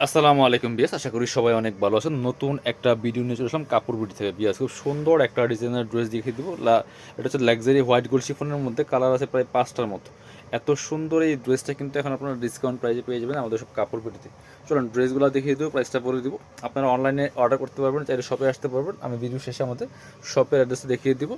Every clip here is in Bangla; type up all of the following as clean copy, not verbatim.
আসসালামু আলাইকুম বিয়াস, আশা করি সবাই অনেক ভালো আছেন। নতুন একটা ভিডিও নিয়ে চলে আসলাম কাপড় বিডি থেকে। বিয়াস খুব সুন্দর একটা ডিজাইনের ড্রেস দেখিয়ে দিব। এটা হচ্ছে লাক্সারি হোয়াইট গোল্ড শিফনের মধ্যে, কালার আছে প্রায় 5টার মতো। এত সুন্দর এই ড্রেসটা কিন্তু এখন আপনারা ডিসকাউন্ট প্রাইসে পেয়ে যাবেন আমাদের সব কাপড় বিডিতে। চলুন ড্রেসগুলো দেখিয়ে দেবো, প্রাইসটা বলে দিব। আপনারা অনলাইনে অর্ডার করতে পারবেন, চাইলে শপে আসতে পারবেন। আমি ভিডিও শেষে আমাদের শপের অ্যাড্রেসে দেখিয়ে দিব।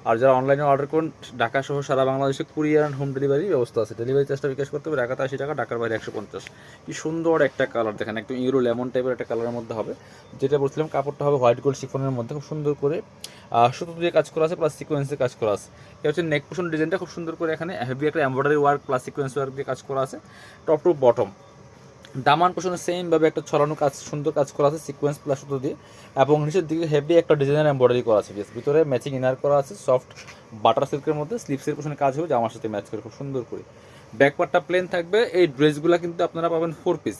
আর যারা অনলাইনে অর্ডার করুন, ঢাকা সহ সারা বাংলাদেশে কুরিয়ার অ্যান্ড হোম ডেলিভারি ব্যবস্থা আছে। ডেলিভারি চার্জটা বিকাশ করতে হবে, ঢাকাতে 80 টাকা, ঢাকার বাইরে 150। কি সুন্দর একটা কালার দেখেন, একদম ইউরো লেমন টাইপের একটা কালারের মধ্যে হবে। যেটা বলছিলাম, কাপড়টা হবে হোয়াইট গোল্ড শিফনের মধ্যে, খুব সুন্দর করে সুতো দিয়ে কাজ করা আছে, প্লাস সিকোয়েন্সে কাজ করা আছে। এটা হচ্ছে নেক পোর্শন ডিজাইনটা খুব সুন্দর করে, এখানে হেভি একটা embroidery work plus sequence work দিয়ে কাজ করা আছে টপ টু বটম। দামান পোর্শনে সেমভাবে একটা ছড়ানো কাজ, সুন্দর কাজ করা আছে সিকোয়েন্স প্লাস সুতো দিয়ে, এবং নিচের দিকে হেভি একটা ডিজাইনের এমব্রয়ডারি করা আছে। ভিতরে ম্যাচিং ইনার করা আছে সফট বাটার সিল্কের মধ্যে, স্লিপসের পোর্শনে কাজ হবে জামার সাথে ম্যাচ করে খুব সুন্দর করে। ব্যাক পার্টটা প্লেন থাকবে। এই ড্রেসগুলো কিন্তু আপনারা পাবেন 4 পিস,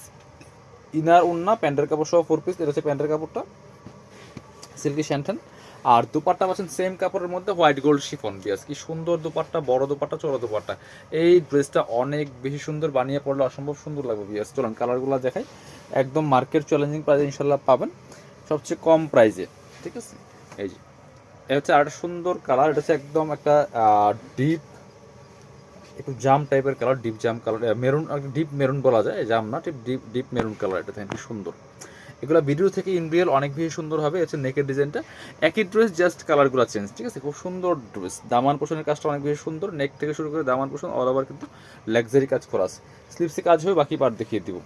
ইনার ওন্না প্যান্টের কাপড় সহ 4 পিস। এটা হচ্ছে প্যান্টের কাপড়টা সিল্কি শ্যান্টেন। আর দুপাট্টা পাচ্ছেন সেম কাপড়ের মধ্যে হোয়াইট গোল্ড শিফন। বিয়াস কি সুন্দর দুপাট্টা, বড় দুপাট্টা, চড়া দুপাট্টা। এই ড্রেসটা অনেক বেশি সুন্দর, বানিয়ে পড়লে অসম্ভব সুন্দর লাগবে। বিয়াস চলুন কালারগুলো দেখাই। একদম মার্কেট চ্যালেঞ্জিং প্রাইসে ইনশাল্লাহ পাবেন, সবচেয়ে কম প্রাইসে। ঠিক আছে, এই যে এটা হচ্ছে আরেকটা সুন্দর কালার। এটা হচ্ছে একদম একটা ডিপ, একটু জাম টাইপের কালার, ডিপ জাম কালার, মেরুন, ডিপ মেরুন বলা যায়, জাম না, deep deep deep maroon colour. এটা দেখেন কি সুন্দর। এগুলো ভিডিও থেকে ইন রিয়েল অনেক বেশি সুন্দর হবে। হচ্ছে নেকের ডিজাইনটা একই ড্রেস, জাস্ট কালারগুলো চেঞ্জ। ঠিক আছে, খুব সুন্দর ড্রেস। দামান পোষণের কাজটা অনেক বেশি সুন্দর, নেক থেকে শুরু করে দামান পোষণ অল ওভার কিন্তু লাক্সারি কাজ করা আছে। স্লিপসে কাজ হবে, বাকি পার্ট দেখিয়ে দিব।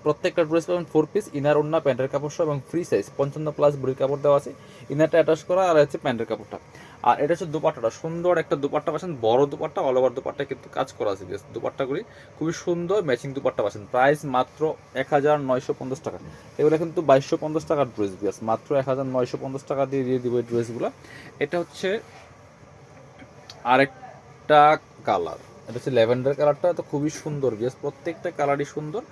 প্রত্যেকটা ড্রেস পাবেন 4 পিস, ইনার ওন্না প্যান্টের কাপড় সহ এবং ফ্রি সাইজ 55+ বডির কাপড় দেওয়া আছে। ইনারটা অ্যাটাচ করা, আর হচ্ছে প্যান্টের কাপড়টা। আর এটা হচ্ছে দুপাট্টাটা, সুন্দর একটা দুপাট্টা পাচ্ছেন, বড় দুপাট্টা, অল ওভার দুপাট্টা কিন্তু কাজ করা আছে। বেশ দুপাট্টাগুলি খুবই সুন্দর, ম্যাচিং দুপাট্টা পাচ্ছেন। প্রাইস মাত্র 1950 টাকা। এগুলো কিন্তু 2250 টাকার ড্রেস। বেশ মাত্র 1950 টাকা দিয়ে দিয়ে দিব এই ড্রেসগুলো। এটা হচ্ছে আরেকটা কালার। এটা হচ্ছে ল্যাভেন্ডার কালারটা, তো খুবই সুন্দর। বেশ প্রত্যেকটা কালারই সুন্দর।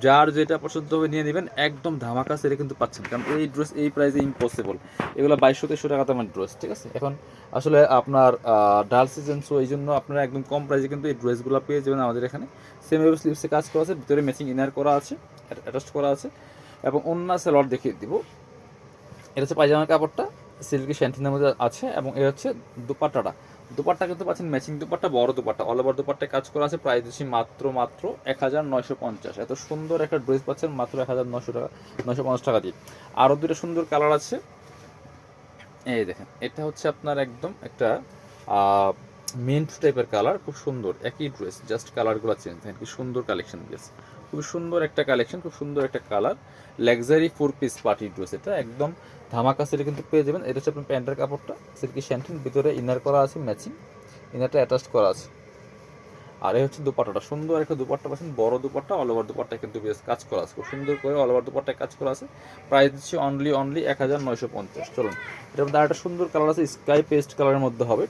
যার যেটা পছন্দ হবে নিয়ে নেবেন, একদম ধামাকা সেটা কিন্তু পাচ্ছেন, কারণ এই ড্রেস এই প্রাইসে ইম্পসিবল। এগুলো 2200-2300 টাকা দামের ড্রেস। ঠিক আছে, এখন আসলে আপনার ডাল সিজন, সো এই জন্য আপনারা একদম কম প্রাইসে কিন্তু এই ড্রেসগুলো পেয়ে যাবেন আমাদের এখানে। সেমভাবে স্লিভসে কাজ করা আছে, ভিতরে ম্যাচিং ইনার করা আছে, অ্যাটাচ করা আছে, এবং অন্য সেলর দেখিয়ে দিব। এটা হচ্ছে পায়জামার কাপড়টা, সিল্কি শ্যান্টিনের মধ্যে আছে, এবং এটা হচ্ছে দুপাট্টাটা। দুপাট্টা কিন্তু পাচ্ছেন ম্যাচিং দুপাট্টা, বড় দুপাট্টা, অল ওভার দুপাট্টায় কাজ করা আছে। প্রাইস দিচ্ছি মাত্র মাত্র 1950। এত সুন্দর একটা ড্রেস পাচ্ছেন মাত্র 1900 টাকা, 950 টাকা দিয়ে। আরও দুটো সুন্দর কালার আছে, এই দেখেন। এটা হচ্ছে আপনার একদম একটা মিন্ট টাইপের কালার, খুব সুন্দর। একই ড্রেস, জাস্ট কালারগুলো চেঞ্জ। দেখেন কি সুন্দর কালেকশন। বেশ খুব সুন্দর একটা কালেকশন, খুব সুন্দর একটা colour. Luxury 4 piece party dress, এটা একদম ধামাকা সেটা কিন্তু পেয়ে যাবেন। এটা হচ্ছে আপনার প্যান্টের কাপড়টা সিল্কি শ্যান্টিন, ভিতরে ইনার করা আছে ম্যাচিং, ইনারটা অ্যাটাচ করা আছে। আর এই হচ্ছে দুপাট্টাটা, সুন্দর একটা দুপাট্টা পাচ্ছেন, বড় দুপাট্টা, অল ওভার দুপাট্টায় কিন্তু বেশ কাজ করা আছে, খুব সুন্দর করে অল ওভার দুপাট্টায় কাজ করা আছে। প্রাইস দিচ্ছি অনলি 1950। চলুন, এটার মধ্যে একটা সুন্দর কালার আছে, স্কাই পেস্ট কালারের মধ্যে হবে।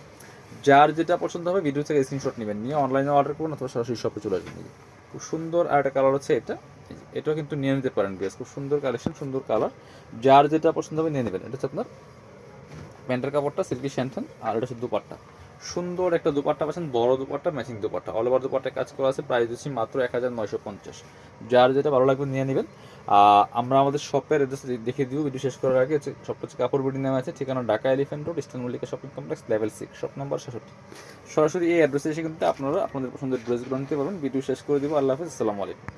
যার যেটা পছন্দ হবে ভিডিও থেকে স্ক্রিনশট নেবেন, নিয়ে অনলাইনে অর্ডার করুন অথবা সরাসরি শপে চলে আসবেন। খুব সুন্দর আর একটা কালার হচ্ছে এটা, এটাও কিন্তু নিয়ে নিতে পারেন। বেশ খুব সুন্দর কালেকশন, সুন্দর কালার। যার যেটা পছন্দ হবে নিয়ে নেবেন। এটা হচ্ছে আপনার প্যান্টের কাপড়টা সিল্কি শ্যান্টন, আর এটা হচ্ছে দুপাট্টা। সুন্দর একটা দুপাট্টা পাচ্ছেন, বড় dupatta, matching dupatta, all over দুপাট্টায় কাজ করা আছে। প্রাইস দিচ্ছি মাত্র 1950। যার যেটা ভালো লাগবে নিয়ে নেবেন। আমরা আমাদের শপের অ্যাড্রেস দেখিয়ে দিব ভিডিও শেষ করার আগে। শপটা হচ্ছে কাপড় বিডি নামে আছে, ঠিকানা Dhaka elephant road, eastern Mallika shopping complex, level 6, shop number 66। সরাসরি এই অ্যাড্রেসে এসে কিন্তু আপনারা আপনাদের পছন্দের ড্রেসগুলো নিতে পারবেন। ভিডিও শেষ করে দিব। আল্লাহ হাফিজ, আসসালামু আলাইকুম।